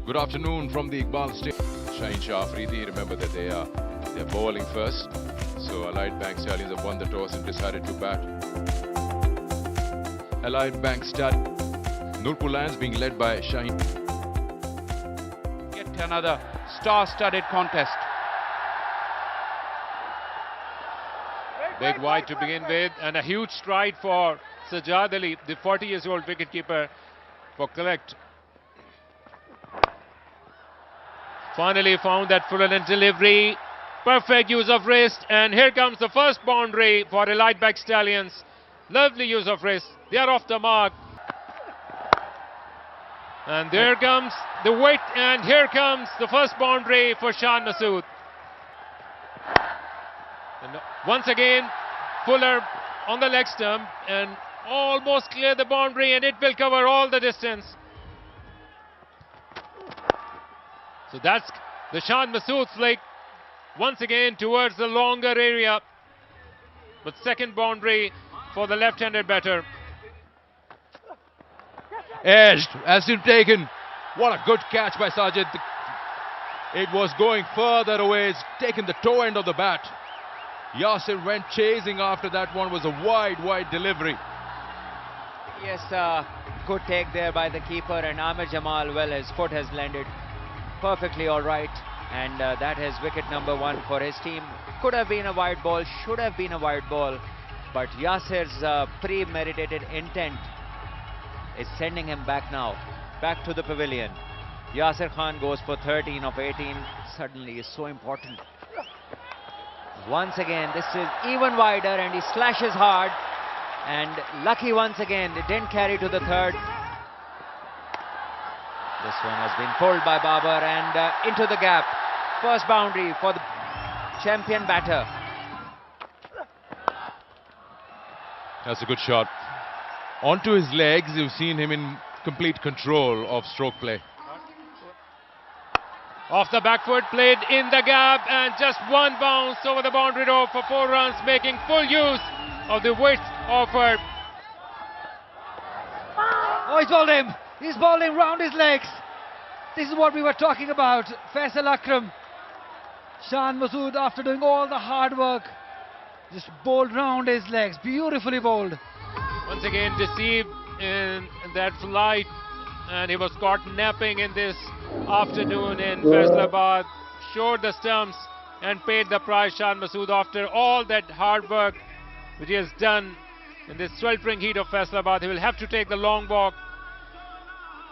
Good afternoon from the Iqbal Stadium. Shaheen, remember that they're bowling first. So Allied Bank Stallions have won the toss and decided to bat. Allied Bank Stallions. Nurpur Lions being led by Shaheen. Get another star-studded contest. Big wide to begin with, and a huge stride for Sajjad Ali, the 40-year-old wicketkeeper, for collect. Finally found that full-length delivery. Perfect use of wrist, and here comes the first boundary for Allied Bank Stallions. Lovely use of wrist. They are off the mark. And there comes the weight, and here comes the first boundary for Shan Masood. And once again, Fuller on the leg stump and almost clear the boundary, and it will cover all the distance. So that's the Shan Masood flick once again towards the longer area. But second boundary for the left-handed batter. Edged, has been taken. What a good catch by Sajid. It was going further away. It's taken the toe end of the bat. Yasir went chasing after that one. Was a wide delivery. Yes, good take there by the keeper, and Amir Jamal, well, his foot has landed perfectly all right, and that is wicket number 1 for his team. Could have been a wide ball, should have been a wide ball, but Yasir's premeditated intent is sending him back now, back to the pavilion. Yasir Khan goes for 13 of 18, suddenly is so important. Once again, this is even wider, and he slashes hard, and lucky once again, it didn't carry to the third. This one has been pulled by Babar and into the gap. First boundary for the champion batter. That's a good shot. Onto his legs, you've seen him in complete control of stroke play. Off the back foot, played in the gap, and just one bounce over the boundary rope for 4 runs, making full use of the width offered. Oh, he's bowled him. He's bowling round his legs. This is what we were talking about. Faisal Akram. Shan Masood, after doing all the hard work, just bowled round his legs. Beautifully bowled. Once again deceived in that flight, and he was caught napping in this afternoon in Faisalabad. Showed the stumps and paid the price. Shan Masood, after all that hard work which he has done in this sweltering heat of Faisalabad, he will have to take the long walk.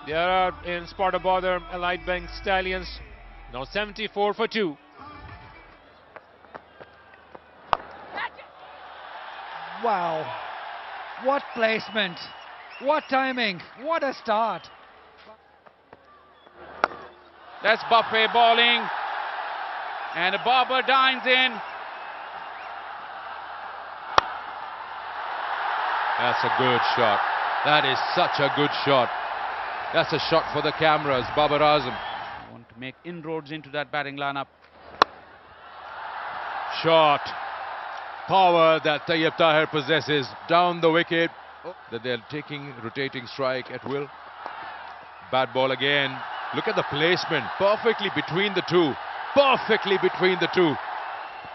They are in spot of bother, Allied Bank Stallions, now 74 for 2. Wow. What placement. What timing. What a start. That's Buffet bowling, and Babar dines in. That's a good shot. That is such a good shot. That's a shot for the cameras. Babar Azam. Want to make inroads into that batting lineup. Shot. Power that Tayyib Tahir possesses. Down the wicket. That they're taking rotating strike at will. Bad ball again. Look at the placement. Perfectly between the two. Perfectly between the two.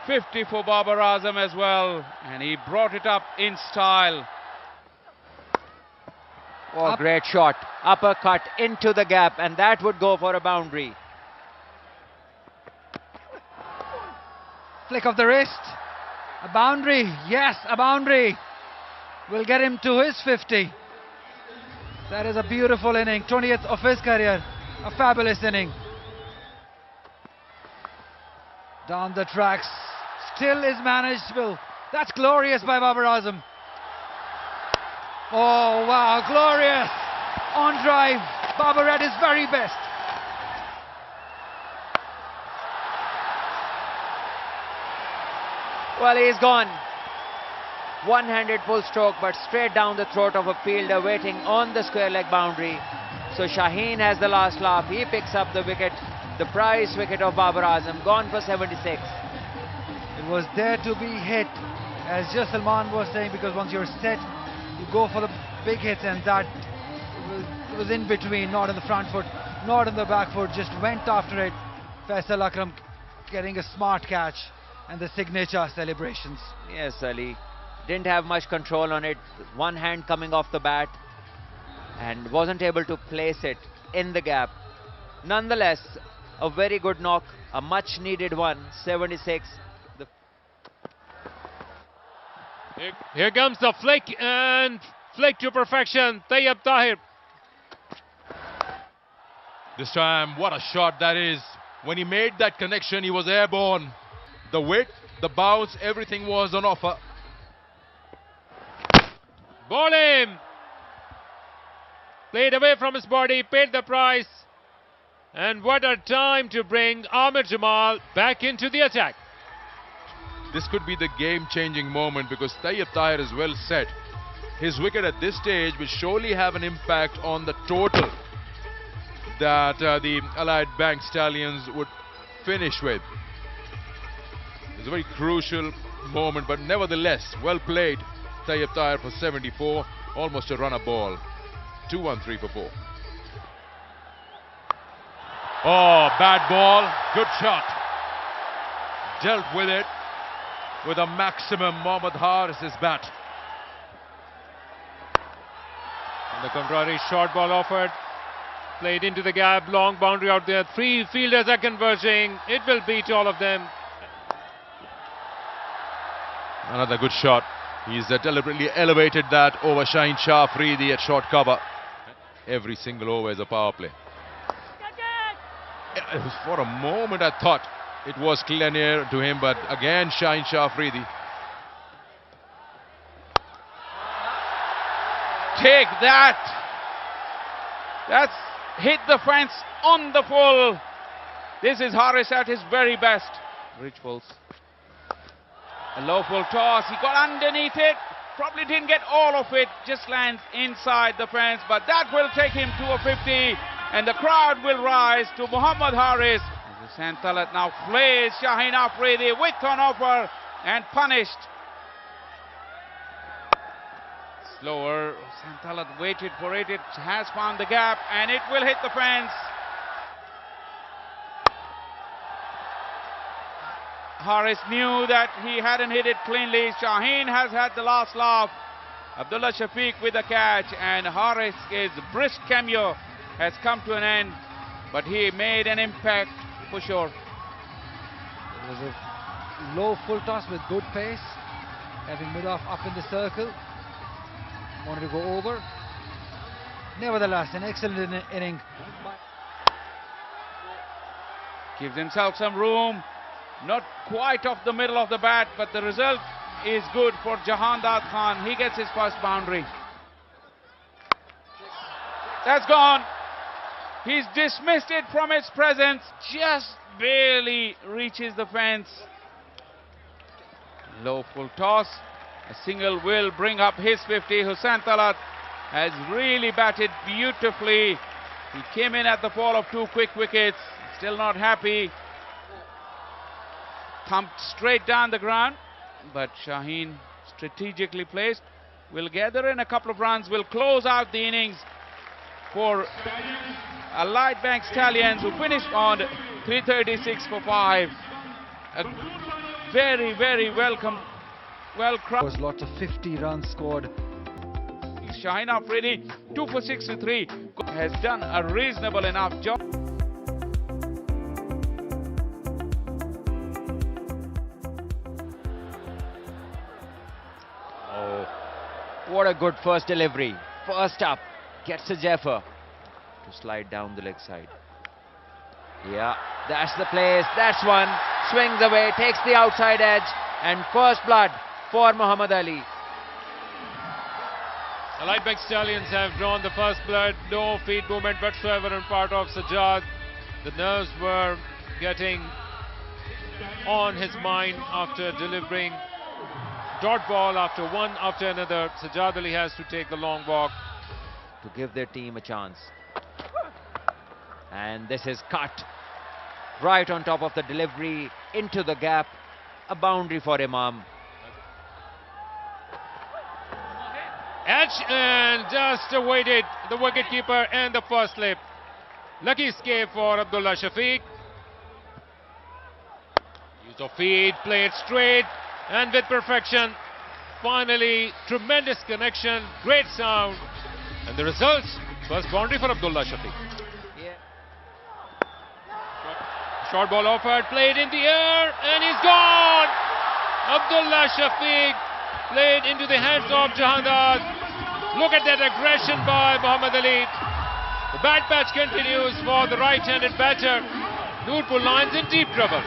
50 for Babar Azam as well, and he brought it up in style. Oh, great shot. Uppercut into the gap, and that would go for a boundary. Flick of the wrist. A boundary. Yes, a boundary. Will get him to his 50. That is a beautiful inning. 20th of his career. A fabulous inning. Down the tracks. Still is manageable. That's glorious by Babar Azam. Oh, wow, glorious. On drive. Babar at his very best. Well, he's gone. One-handed full stroke, but straight down the throat of a fielder waiting on the square leg boundary. So Shaheen has the last laugh. He picks up the wicket, the prize wicket of Babar Azam, gone for 76. It was there to be hit, as Salman was saying, because once you're set, you go for the big hits, and that will It was in between, not in the front foot, not in the back foot, just went after it. Faisal Akram getting a smart catch and the signature celebrations. Yes, Ali. Didn't have much control on it. One hand coming off the bat and wasn't able to place it in the gap. Nonetheless, a very good knock, a much needed one, 76. Here comes the flick, and flick to perfection. Tayyab Tahir. This time, what a shot that is. When he made that connection, he was airborne. The width, the bounce, everything was on offer. Ball him. Played away from his body, paid the price. And what a time to bring Amir Jamal back into the attack. This could be the game-changing moment because Tayyab Tahir is well set. His wicket at this stage will surely have an impact on the total that the Allied Bank Stallions would finish with. It's a very crucial moment, but nevertheless, well played. Tayyab Tahir for 74, almost a runner ball. 2-1-3 for 4. Oh, bad ball, good shot. Dealt with it with a maximum Mohammad Haris's bat. And the contrary short ball offered. Played into the gap, long boundary out there. Three fielders are converging. It will beat all of them. Another good shot. He's deliberately elevated that over Shaheen Shah Afridi at short cover. Every single over is a power play. It was for a moment I thought it was clear to him, but again Shaheen Shah Afridi. Take that. That's hit the fence on the full. This is Harish at his very best. Rich balls. A low full toss. He got underneath it. Probably didn't get all of it. Just lands inside the fence. But that will take him to a 50. And the crowd will rise to Muhammad Haris. Santalat now plays Shaheen Afridi with an offer and punished. Slower. Santalat waited for it. It has found the gap and it will hit the fence. Haris knew that he hadn't hit it cleanly. Shaheen has had the last laugh. Abdullah Shafiq with the catch, and Haris' brisk cameo has come to an end, but he made an impact for sure. It was a low full toss with good pace, having mid-off up in the circle. Wanted to go over. Nevertheless, an excellent inning. Gives himself some room. Not quite off the middle of the bat, but the result is good for Jahandar Khan. He gets his first boundary. That's gone. He's dismissed it from its presence. Just barely reaches the fence. Low full toss. A single will bring up his 50. Hussain Talat has really batted beautifully. He came in at the fall of 2 quick wickets. Still not happy. Thumped straight down the ground, but Shaheen, strategically placed, will gather in a couple of runs, will close out the innings for Allied Bank Stallions, who finished on 336 for 5. A very, very welcome, There was lots of 50 runs scored. Shaheen Afridi, 2 for 6 to 3, has done a reasonable enough job. What a good first delivery. First up, gets a Jaffer to slide down the leg side. Yeah, that's the place. That's one. Swings away, takes the outside edge, and first blood for Muhammad Ali. The Allied Bank Stallions have drawn the first blood. No feet movement whatsoever on part of Sajjad. The nerves were getting on his mind after delivering dot ball after one after another. Sajjad Ali has to take the long walk to give their team a chance. And this is cut right on top of the delivery into the gap. A boundary for Imam. and edge and just awaited the wicketkeeper and the first slip. Lucky escape for Abdullah Shafiq. Use of feet, played straight and with perfection. Finally, tremendous connection, great sound. And the results, first boundary for Abdullah Shafiq. Yeah. Short ball offered, played in the air, and he's gone! Abdullah Shafiq played into the hands of Jahandad. Look at that aggression by Muhammad Ali. The bad patch continues for the right-handed batter. Nurpur Lions in deep trouble.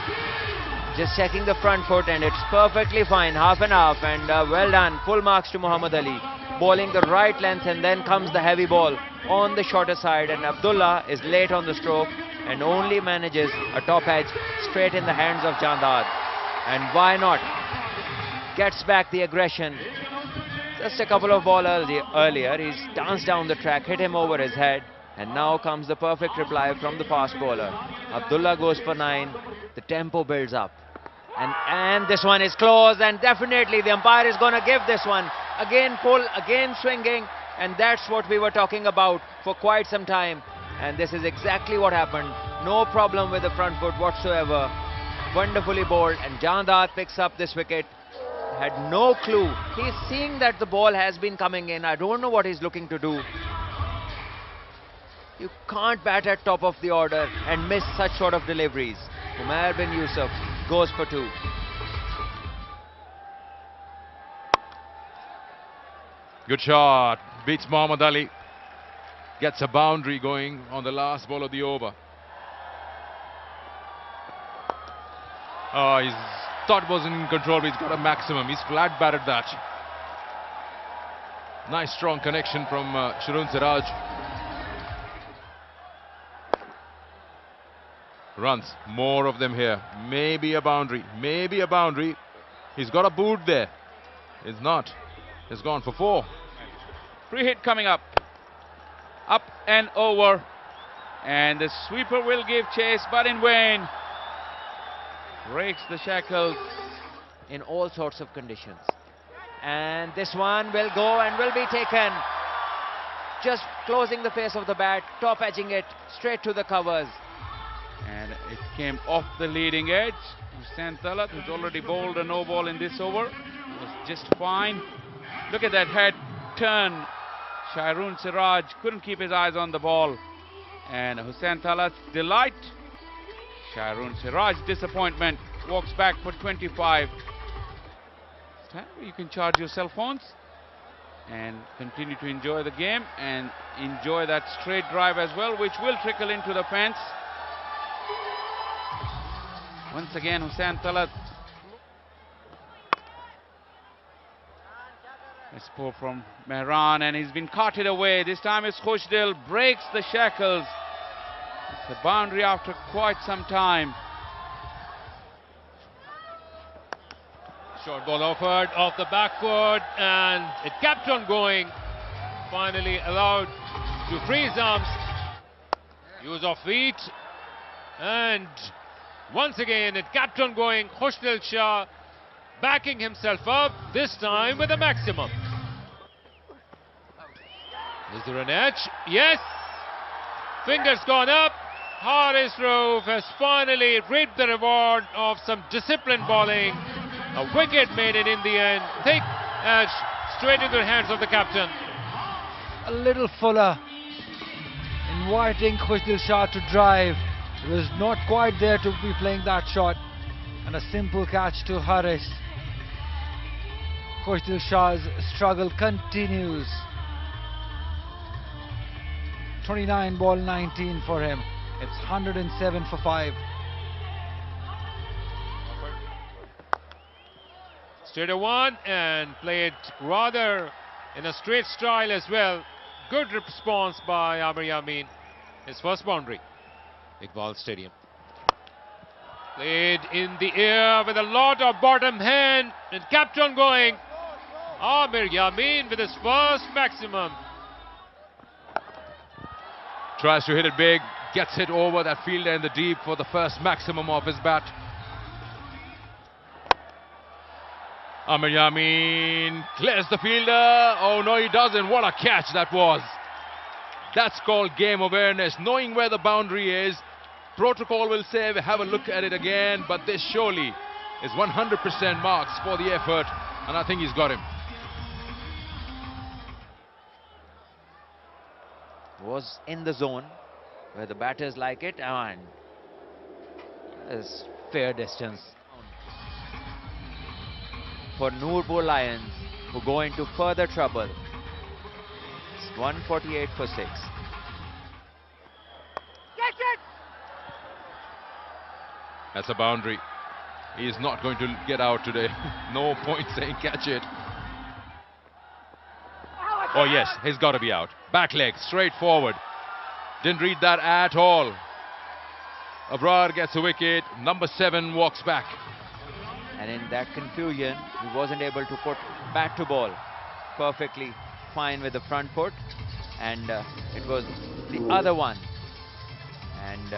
Just checking the front foot and it's perfectly fine, half and half, and well done, full marks to Muhammad Ali. Bowling the right length and then comes the heavy ball on the shorter side, and Abdullah is late on the stroke and only manages a top edge straight in the hands of Jahandad. And why not? Gets back the aggression. Just a couple of balls earlier, he's danced down the track, hit him over his head, and now comes the perfect reply from the fast bowler. Abdullah goes for 9, the tempo builds up. And this one is close, and definitely the umpire is going to give this one. Again pull, again swinging, and that's what we were talking about for quite some time. And this is exactly what happened. No problem with the front foot whatsoever. Wonderfully bowled, and Jahandad picks up this wicket. Had no clue. He's seeing that the ball has been coming in. I don't know what he's looking to do. You can't bat at top of the order and miss such sort of deliveries. Umair bin Yusuf goes for 2. Good shot. Beats Muhammad Ali. Gets a boundary going on the last ball of the over. Oh, his thought wasn't in control, but he's got a maximum. He's flat batted that. Nice strong connection from Sharun Siraj. Runs, more of them here. Maybe a boundary, maybe a boundary. He's got a boot there. It's not. It's gone for 4. Free hit coming up. Up and over. And the sweeper will give chase, but in vain. Breaks the shackles. In all sorts of conditions. And this one will go and will be taken. Just closing the face of the bat, top edging it straight to the covers. And it came off the leading edge. Hussain Talat, who's already bowled a no ball in this over, was just fine. Look at that head turn. Shaheen Siraj couldn't keep his eyes on the ball. And Hussain Talat's delight. Shaheen Siraj's disappointment. Walks back for 25. Time where you can charge your cell phones and continue to enjoy the game and enjoy that straight drive as well, which will trickle into the fence. Once again, Hussain Talat. Nice pull from Mehran, and he's been carted away. This time it's Khushdil, breaks the shackles. It's a boundary after quite some time. Short ball offered off the back foot, and it kept on going. Finally allowed to freeze arms. Use of feet, and once again it kept on going. Khushdil Shah backing himself up, this time with a maximum. Is there an edge? Yes! Fingers gone up. Harish Rauf has finally reaped the reward of some disciplined bowling. A wicket made it in the end. Thick edge straight into the hands of the captain. A little fuller, inviting Khushdil Shah to drive. He was not quite there to be playing that shot. And a simple catch to Harish. Khushdil Shah's struggle continues. 29 ball 19 for him. It's 107 for 5. Straight a 1 and played rather in a straight style as well. Good response by Amir Yamin. His first boundary. Iqbal Stadium. Played in the air with a lot of bottom hand and kept on going. Amir Yamin with his first maximum. Tries to hit it big, gets it over that fielder in the deep for the first maximum of his bat. Amir Yamin clears the fielder. Oh no, he doesn't. What a catch that was. That's called game awareness, knowing where the boundary is. Protocol will say, have a look at it again, but this surely is 100% marks for the effort, and I think he's got him. Was in the zone where the batters like it, and is fair distance for Noorpur Lions, who go into further trouble. It's 148 for 6. That's a boundary. He is not going to get out today. No point saying catch it. Oh yes, he's got to be out. Back leg, straight forward. Didn't read that at all. Abrar gets a wicket. Number 7 walks back. And in that confusion, he wasn't able to put bat to ball perfectly fine with the front foot. And it was the other one. And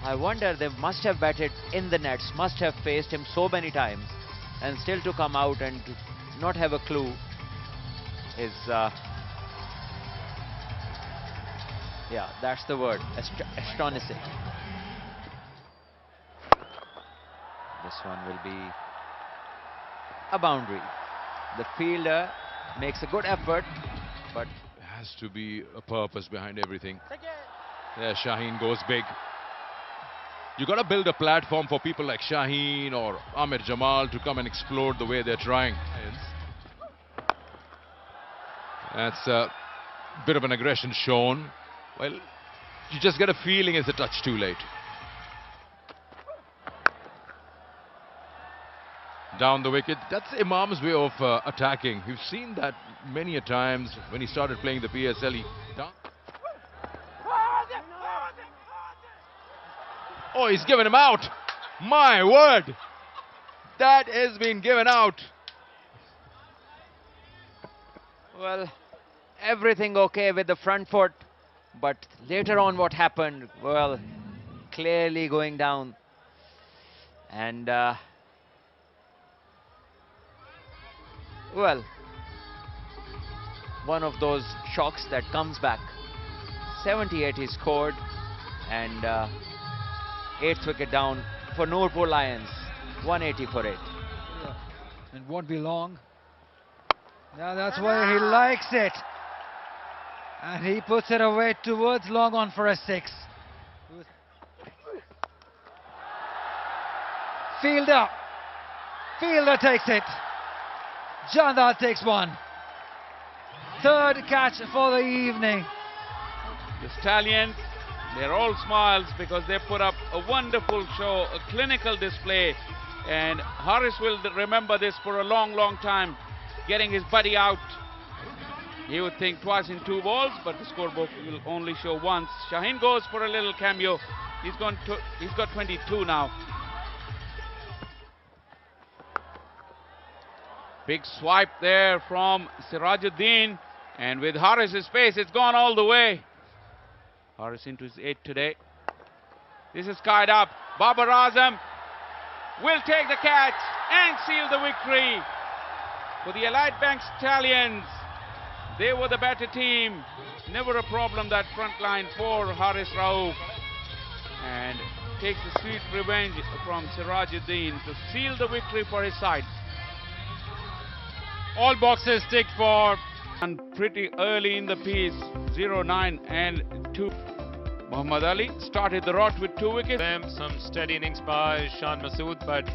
I wonder, they must have batted in the nets, must have faced him so many times, and still to come out and to not have a clue is, yeah, that's the word, astonishing. This one will be a boundary. The fielder makes a good effort, but There has to be a purpose behind everything. There, Shaheen goes big. You got to build a platform for people like Shaheen or Amir Jamal to come and explode the way they're trying. That's a bit of an aggression shown. Well, you just get a feeling it's a touch too late. Down the wicket. That's Imam's way of attacking. We've seen that many a times when he started playing the PSL. Oh, he's given him out. My word. That has been given out. well, everything okay with the front foot, but later on what happened, well, clearly going down. And well, one of those shocks that comes back. 78 he scored, and 8th wicket down for Noorpur Lions. 180 for 8. Yeah. And won't be long. Now that's where he likes it. And he puts it away towards long on for a 6. Fielder. Fielder takes it. Jandal takes one. 3rd catch for the evening. The Stallions, they're all smiles because they put up a wonderful show, a clinical display, and Harish will remember this for a long, long time, getting his buddy out. He would think twice in 2 balls, but the scorebook will only show once. Shaheen goes for a little cameo. He's got 22 now. Big swipe there from Sirajuddin, and with Harish's pace, it's gone all the way. Harish into his 8th today. This is skied up. Babar Azam will take the catch and seal the victory for the Allied Bank Stallions. They were the better team. Never a problem, that front line for Harish Rauf. And takes the sweet revenge from Sirajuddin to seal the victory for his side. All boxes ticked for. And pretty early in the piece, 0-9 and 2. Muhammad Ali started the rot with 2 wickets. Them some steady innings by Shan Masood, but